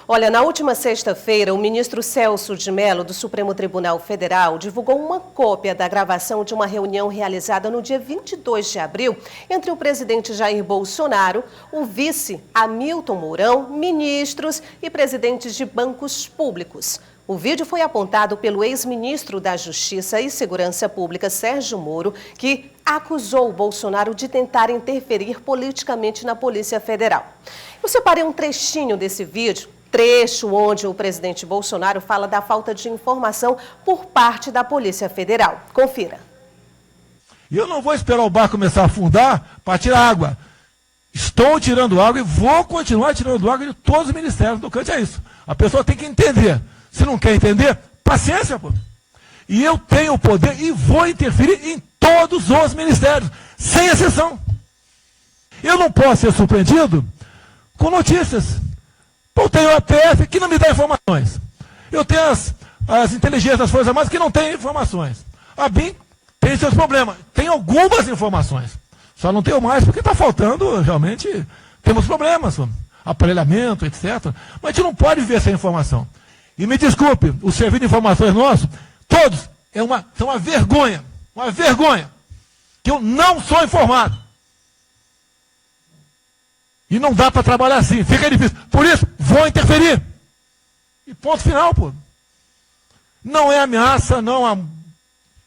Olha, na última sexta-feira, o ministro Celso de Mello, do Supremo Tribunal Federal, divulgou uma cópia da gravação de uma reunião realizada no dia 22 de abril entre o presidente Jair Bolsonaro, o vice Hamilton Mourão, ministros e presidentes de bancos públicos. O vídeo foi apontado pelo ex-ministro da Justiça e Segurança Pública, Sérgio Moro, que acusou o Bolsonaro de tentar interferir politicamente na Polícia Federal. Eu separei um trechinho desse vídeo, trecho onde o presidente Bolsonaro fala da falta de informação por parte da Polícia Federal. Confira. E eu não vou esperar o barco começar a afundar para tirar água. Estou tirando água e vou continuar tirando água de todos os ministérios. Do cante é isso. A pessoa tem que entender. Se não quer entender, paciência, pô. E eu tenho o poder e vou interferir em todos os ministérios, sem exceção. Eu não posso ser surpreendido com notícias. Eu tenho a PF que não me dá informações. Eu tenho as inteligências das Forças Armadas que não têm informações. A BIM tem seus problemas. Tem algumas informações. Só não tenho mais porque está faltando, realmente, temos problemas. Aparelhamento, etc. Mas a gente não pode viver sem informação. E me desculpe, o serviço de informações nosso, todos, são uma vergonha, que eu não sou informado. E não dá para trabalhar assim, fica difícil. Por isso, vou interferir. E ponto final, pô. Não é ameaça, não é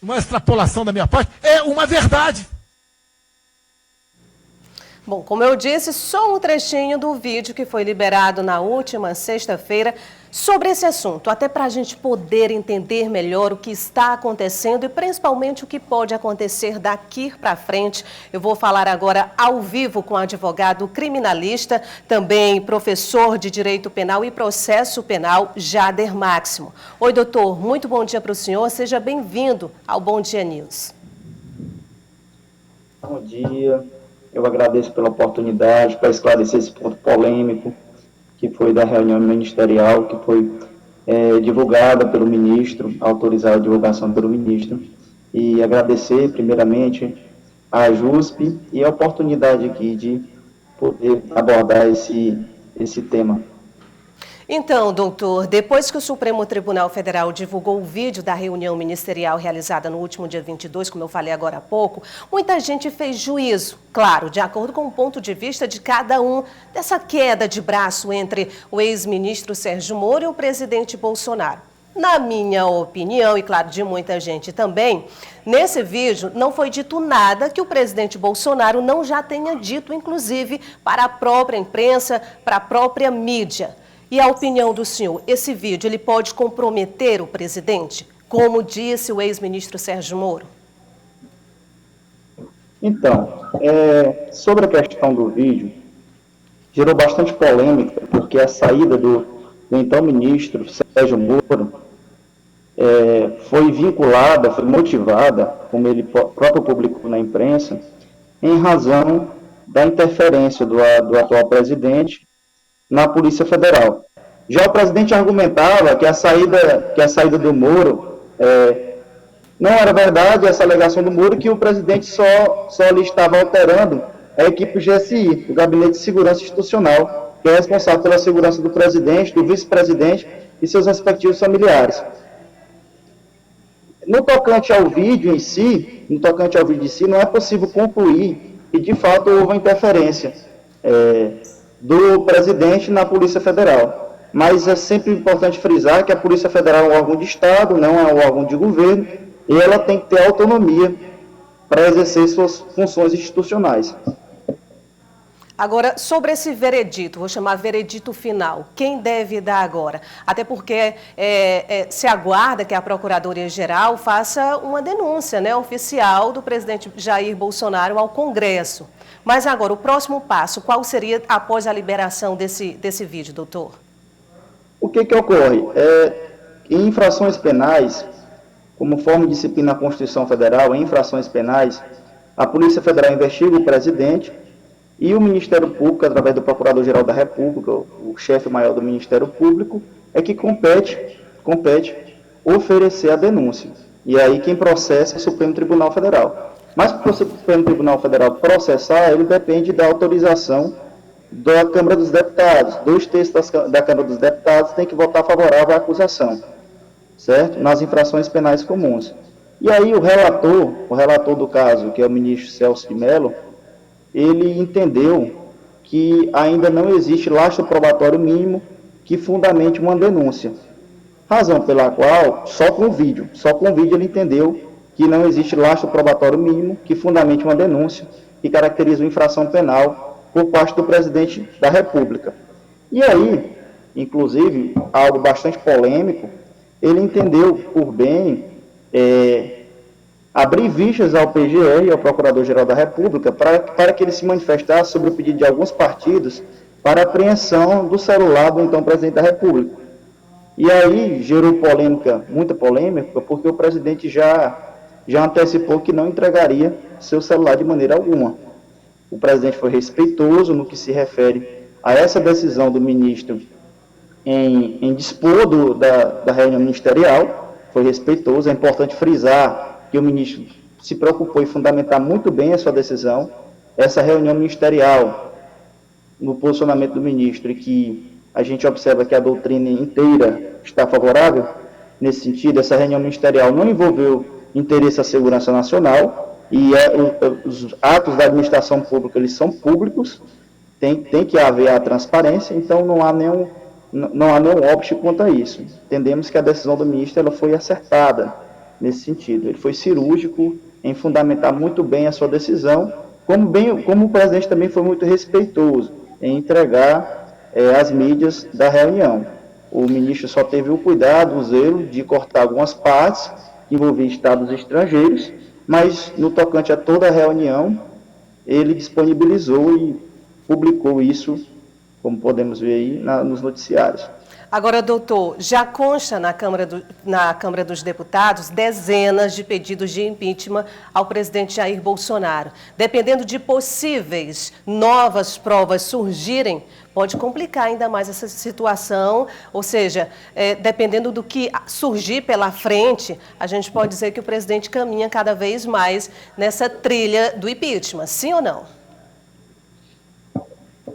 uma extrapolação da minha parte, é uma verdade. Bom, como eu disse, só um trechinho do vídeo que foi liberado na última sexta-feira sobre esse assunto, até para a gente poder entender melhor o que está acontecendo e principalmente o que pode acontecer daqui para frente. Eu vou falar agora ao vivo com o advogado criminalista, também professor de Direito Penal e Processo Penal, Jader Máximo. Oi, doutor, muito bom dia para o senhor, seja bem-vindo ao Bom Dia News. Bom dia. Eu agradeço pela oportunidade para esclarecer esse ponto polêmico que foi da reunião ministerial, que foi divulgada pelo ministro, autorizada a divulgação pelo ministro, e agradecer primeiramente à JUSP e a oportunidade aqui de poder abordar esse tema. Então, doutor, depois que o Supremo Tribunal Federal divulgou o vídeo da reunião ministerial realizada no último dia 22, como eu falei agora há pouco, muita gente fez juízo, claro, de acordo com o ponto de vista de cada um, dessa queda de braço entre o ex-ministro Sérgio Moro e o presidente Bolsonaro. Na minha opinião, e claro, de muita gente também, nesse vídeo não foi dito nada que o presidente Bolsonaro não já tenha dito, inclusive, para a própria imprensa, para a própria mídia. E a opinião do senhor, esse vídeo ele pode comprometer o presidente, como disse o ex-ministro Sérgio Moro? Então, sobre a questão do vídeo, gerou bastante polêmica, porque a saída do então ministro Sérgio Moro foi vinculada, foi motivada, como ele próprio publicou na imprensa, em razão da interferência do atual presidente na Polícia Federal. Já o presidente argumentava que a saída do Moro não era verdade, essa alegação do Moro, que o presidente só lhe estava alterando a equipe GSI, o Gabinete de Segurança Institucional, que é responsável pela segurança do presidente, do vice-presidente e seus respectivos familiares. No tocante ao vídeo em si, não é possível concluir que de fato houve uma interferência do presidente na Polícia Federal. Mas é sempre importante frisar que a Polícia Federal é um órgão de Estado, não é um órgão de governo, e ela tem que ter autonomia para exercer suas funções institucionais. Agora, sobre esse veredito, vou chamar veredito final, quem deve dar agora? Até porque se aguarda que a Procuradoria-Geral faça uma denúncia, né, oficial do presidente Jair Bolsonaro ao Congresso. Mas agora, o próximo passo, qual seria após a liberação desse vídeo, doutor? O que ocorre? Em infrações penais, como forma de disciplina na Constituição Federal, em infrações penais, a Polícia Federal investiga o presidente e o Ministério Público, através do Procurador-Geral da República, o chefe maior do Ministério Público, é que compete oferecer a denúncia. E aí quem processa é o Supremo Tribunal Federal. Mas para o Supremo Tribunal Federal processar, ele depende da autorização da Câmara dos Deputados. 2/3 da Câmara dos Deputados tem que votar favorável à acusação, certo? Nas infrações penais comuns. E aí o relator do caso, que é o ministro Celso de Mello, ele entendeu que ainda não existe lastro probatório mínimo que fundamente uma denúncia. Razão pela qual, só com o vídeo ele entendeu que não existe lastro probatório mínimo que fundamente uma denúncia que caracteriza uma infração penal por parte do presidente da República. E aí, inclusive, algo bastante polêmico, ele entendeu por bem abrir vistas ao PGR e ao Procurador-Geral da República para que ele se manifestasse sobre o pedido de alguns partidos para apreensão do celular do então presidente da República. E aí gerou polêmica, muita polêmica, porque o presidente já antecipou que não entregaria seu celular de maneira alguma. O presidente foi respeitoso no que se refere a essa decisão do ministro em dispor da reunião ministerial, foi respeitoso. É importante frisar que o ministro se preocupou em fundamentar muito bem a sua decisão. Essa reunião ministerial, no posicionamento do ministro, e que a gente observa que a doutrina inteira está favorável nesse sentido, essa reunião ministerial não envolveu interesse à segurança nacional, e os atos da administração pública, eles são públicos, tem que haver a transparência, então não há nenhum óbice quanto a isso. Entendemos que a decisão do ministro ela foi acertada nesse sentido. Ele foi cirúrgico em fundamentar muito bem a sua decisão, como o presidente também foi muito respeitoso em entregar as mídias da reunião. O ministro só teve o cuidado, o zelo de cortar algumas partes que envolviam estados estrangeiros, mas no tocante a toda a reunião, ele disponibilizou e publicou isso, como podemos ver aí nos noticiários. Agora, doutor, já consta na Câmara dos Deputados dezenas de pedidos de impeachment ao presidente Jair Bolsonaro. Dependendo de possíveis novas provas surgirem, pode complicar ainda mais essa situação, ou seja, dependendo do que surgir pela frente, a gente pode dizer que o presidente caminha cada vez mais nessa trilha do impeachment, sim ou não?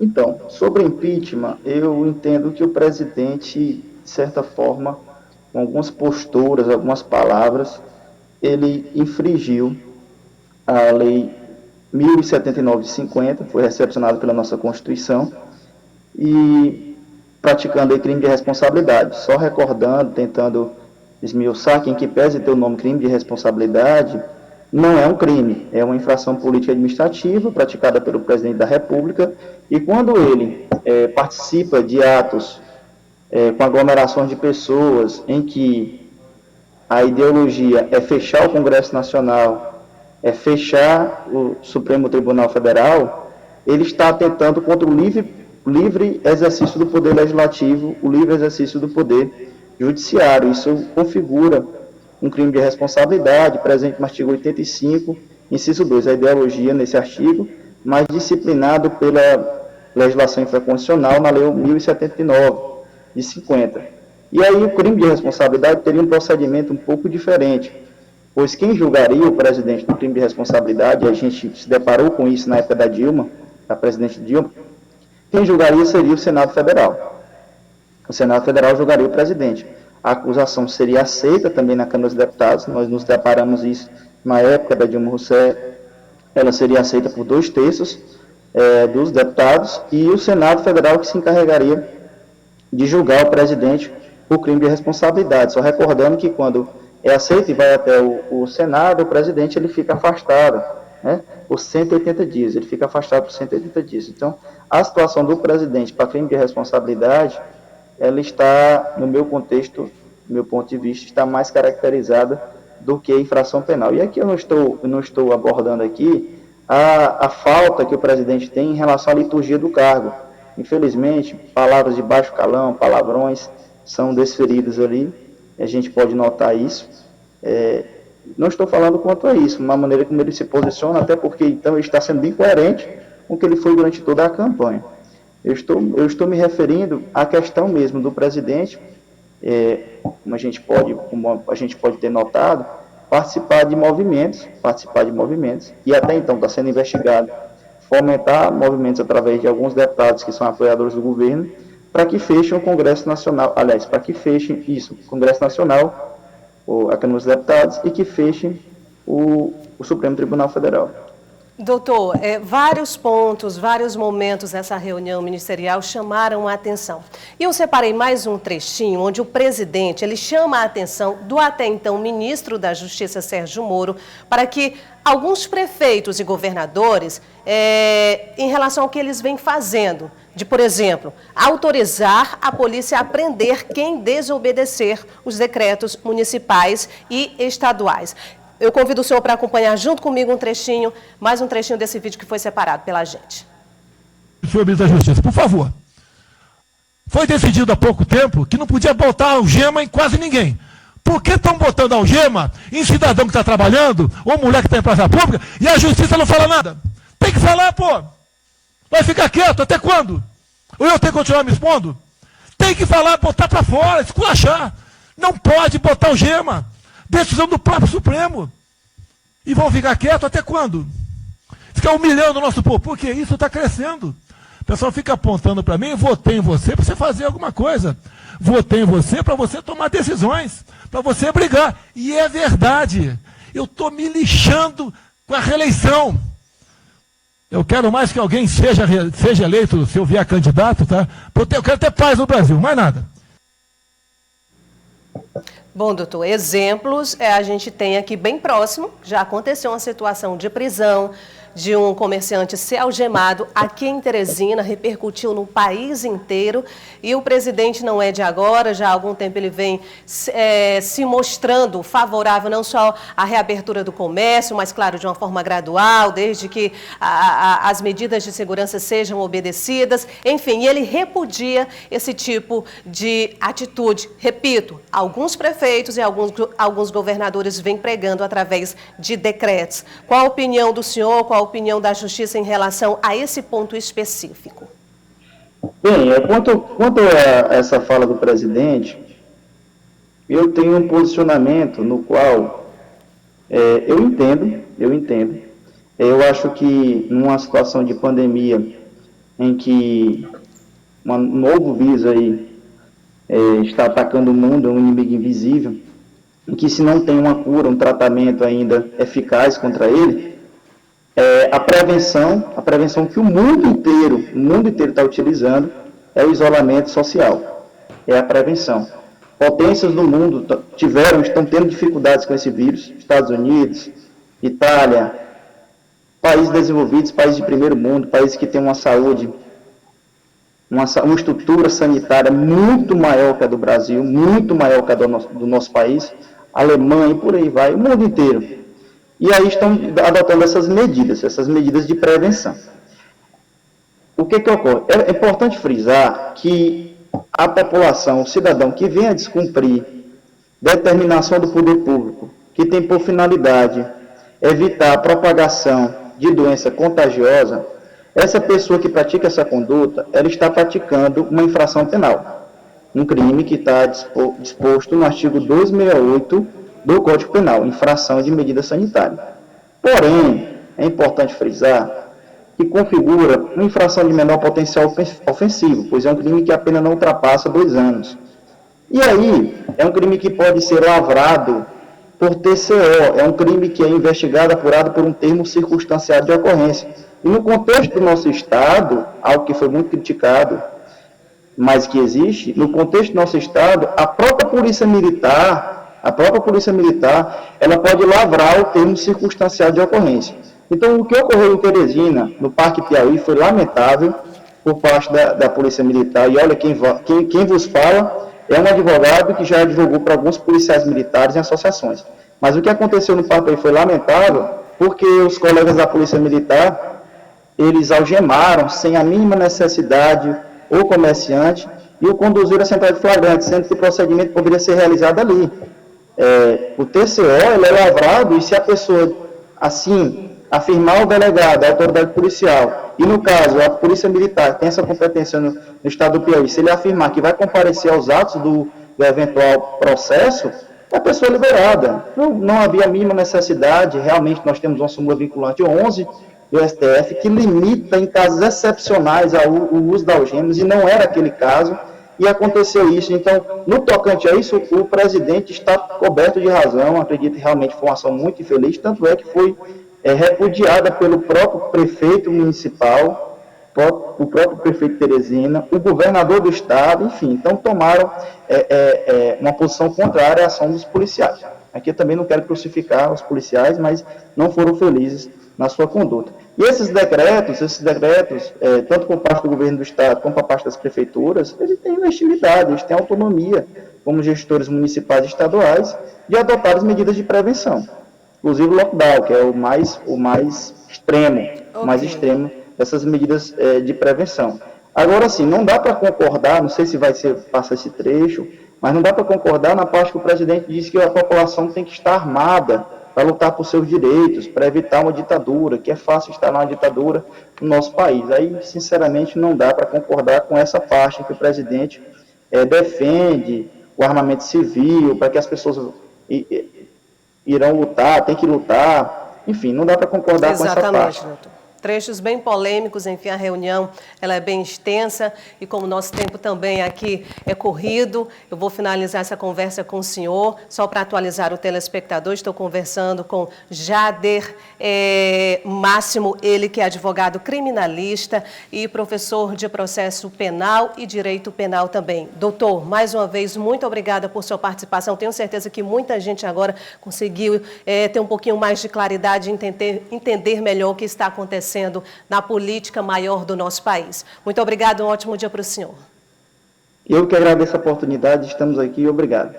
Então, sobre impeachment, eu entendo que o presidente, de certa forma, com algumas posturas, algumas palavras, ele infringiu a lei 1079 de 50, foi recepcionada pela nossa Constituição, e praticando aí crime de responsabilidade. Só recordando, tentando esmiuçar que, em que pese ter o nome crime de responsabilidade, não é um crime, é uma infração política administrativa praticada pelo presidente da República, e quando ele participa de atos com aglomerações de pessoas em que a ideologia é fechar o Congresso Nacional, é fechar o Supremo Tribunal Federal, ele está atentando contra o livre exercício do poder legislativo, o livre exercício do poder judiciário. Isso configura um crime de responsabilidade, presente no artigo 85, inciso 2, a ideologia nesse artigo, mas disciplinado pela legislação infraconstitucional na lei 1079 de 50. E aí o crime de responsabilidade teria um procedimento um pouco diferente, pois quem julgaria o presidente do crime de responsabilidade, a gente se deparou com isso na época da Dilma, da presidente Dilma, quem julgaria seria o Senado Federal. O Senado Federal julgaria o presidente. A acusação seria aceita também na Câmara dos Deputados, nós nos deparamos isso na época da Dilma Rousseff, ela seria aceita por 2/3 dos deputados, e o Senado Federal que se encarregaria de julgar o presidente por crime de responsabilidade. Só recordando que quando é aceito e vai até o Senado, o presidente ele fica afastado, né, por 180 dias, ele fica afastado por 180 dias. Então, a situação do presidente para crime de responsabilidade, ela está, no meu contexto, do meu ponto de vista, está mais caracterizada do que a infração penal. E aqui eu não estou abordando aqui a falta que o presidente tem em relação à liturgia do cargo. Infelizmente, palavras de baixo calão, palavrões, são desferidas ali, a gente pode notar isso. Não estou falando quanto a isso, uma maneira como ele se posiciona, até porque então ele está sendo bem coerente com o que ele foi durante toda a campanha. Eu estou me referindo à questão mesmo do presidente, como a gente pode ter notado, participar de movimentos, e até então está sendo investigado fomentar movimentos através de alguns deputados que são apoiadores do governo, para que fechem o Congresso Nacional, aliás, para que fechem isso, o Congresso Nacional, a Câmara dos Deputados, e que fechem o Supremo Tribunal Federal. Doutor, vários pontos, vários momentos nessa reunião ministerial chamaram a atenção. E eu separei mais um trechinho onde o presidente ele chama a atenção do até então ministro da Justiça, Sérgio Moro, para que alguns prefeitos e governadores, em relação ao que eles vêm fazendo, de, por exemplo, autorizar a polícia a prender quem desobedecer os decretos municipais e estaduais. Eu convido o senhor para acompanhar junto comigo mais um trechinho desse vídeo que foi separado pela gente. Senhor ministro da Justiça, por favor. Foi decidido há pouco tempo que não podia botar algema em quase ninguém. Por que estão botando algema em cidadão que está trabalhando, ou mulher que está em praça pública, e a justiça não fala nada? Tem que falar, pô. Vai ficar quieto até quando? Ou eu tenho que continuar me expondo? Tem que falar, botar para fora, esculachar. Não pode botar algema. Decisão do próprio Supremo. E vão ficar quietos até quando? Ficar humilhando o nosso povo, porque isso está crescendo. O pessoal fica apontando para mim, votei em você para você fazer alguma coisa. Votei em você para você tomar decisões, para você brigar. E é verdade. Eu estou me lixando com a reeleição. Eu quero mais que alguém seja eleito, se eu vier candidato, tá? Eu quero ter paz no Brasil, mais nada. Bom, doutor, exemplos a gente tem aqui bem próximo, já aconteceu uma situação de prisão de um comerciante ser algemado aqui em Teresina, repercutiu no país inteiro e o presidente não é de agora, já há algum tempo ele vem se mostrando favorável não só à reabertura do comércio, mas claro, de uma forma gradual, desde que as medidas de segurança sejam obedecidas, enfim, ele repudia esse tipo de atitude. Repito, alguns prefeitos e alguns governadores vêm pregando através de decretos. Qual a opinião do senhor, qual a opinião da Justiça em relação a esse ponto específico? Bem, quanto a essa fala do presidente, eu tenho um posicionamento no qual eu entendo. Eu acho que numa situação de pandemia em que um novo vírus aí está atacando o mundo, é um inimigo invisível, em que se não tem uma cura, um tratamento ainda eficaz contra ele, a prevenção que o mundo inteiro está utilizando é o isolamento social, é a prevenção. Potências do mundo estão tendo dificuldades com esse vírus, Estados Unidos, Itália, países desenvolvidos, países de primeiro mundo, países que têm uma saúde, uma estrutura sanitária muito maior que a do Brasil, muito maior que a do nosso país, Alemanha e por aí vai, o mundo inteiro. E aí estão adotando essas medidas de prevenção. O que ocorre? É importante frisar que a população, o cidadão que venha descumprir determinação do poder público, que tem por finalidade evitar a propagação de doença contagiosa, essa pessoa que pratica essa conduta, ela está praticando uma infração penal, um crime que está disposto no artigo 268 do Código Penal, infração de medida sanitária. Porém, é importante frisar que configura uma infração de menor potencial ofensivo, pois é um crime que a pena não ultrapassa 2 anos. E aí, é um crime que pode ser lavrado por TCO, é um crime que é investigado, apurado por um termo circunstanciado de ocorrência. E no contexto do nosso Estado, algo que foi muito criticado, mas que existe, no contexto do nosso Estado, a própria Polícia Militar, ela pode lavrar o termo circunstancial de ocorrência. Então, o que ocorreu em Teresina, no Parque Piauí, foi lamentável por parte da Polícia Militar. E olha, quem vos fala é um advogado que já advogou para alguns policiais militares em associações. Mas o que aconteceu no Parque Piauí foi lamentável, porque os colegas da Polícia Militar, eles algemaram, sem a mínima necessidade, o comerciante e o conduziram à central de flagrante, sendo que o procedimento poderia ser realizado ali. O TCO ele é lavrado e se a pessoa, assim, afirmar o delegado, a autoridade policial, e no caso a Polícia Militar tem essa competência no Estado do Piauí, se ele afirmar que vai comparecer aos atos do eventual processo, a pessoa é liberada. Não havia a mínima necessidade, realmente nós temos uma súmula vinculante 11, do STF que limita em casos excepcionais o uso da algemas, e não era aquele caso, e aconteceu isso. Então, no tocante a isso, o presidente está coberto de razão, acredito que realmente foi uma ação muito infeliz, tanto é que foi repudiada pelo próprio prefeito municipal, o próprio prefeito Teresina, o governador do estado, enfim, então tomaram uma posição contrária à ação dos policiais. Aqui eu também não quero crucificar os policiais, mas não foram felizes na sua conduta. E esses decretos, tanto por parte do governo do estado como por parte das prefeituras, eles têm legitimidade, eles têm autonomia, como gestores municipais e estaduais, de adotar as medidas de prevenção. Inclusive o lockdown, que é o mais extremo, dessas medidas de prevenção. Agora, sim, não dá para concordar, não sei se passa esse trecho, mas não dá para concordar na parte que o presidente diz que a população tem que estar armada para lutar por seus direitos, para evitar uma ditadura, que é fácil estar numa ditadura no nosso país. Aí, sinceramente, não dá para concordar com essa parte que o presidente defende o armamento civil, para que as pessoas irão lutar, tem que lutar. Enfim, não dá para concordar com essa parte. Exatamente, doutor. Trechos bem polêmicos, enfim, a reunião ela é bem extensa e como o nosso tempo também aqui é corrido, eu vou finalizar essa conversa com o senhor, só para atualizar o telespectador, estou conversando com Jader Máximo, ele que é advogado criminalista e professor de processo penal e direito penal também. Doutor, mais uma vez, muito obrigada por sua participação, tenho certeza que muita gente agora conseguiu ter um pouquinho mais de claridade e entender melhor o que está acontecendo na política maior do nosso país. Muito obrigado, um ótimo dia para o senhor. Eu que agradeço a oportunidade, estamos aqui, obrigado.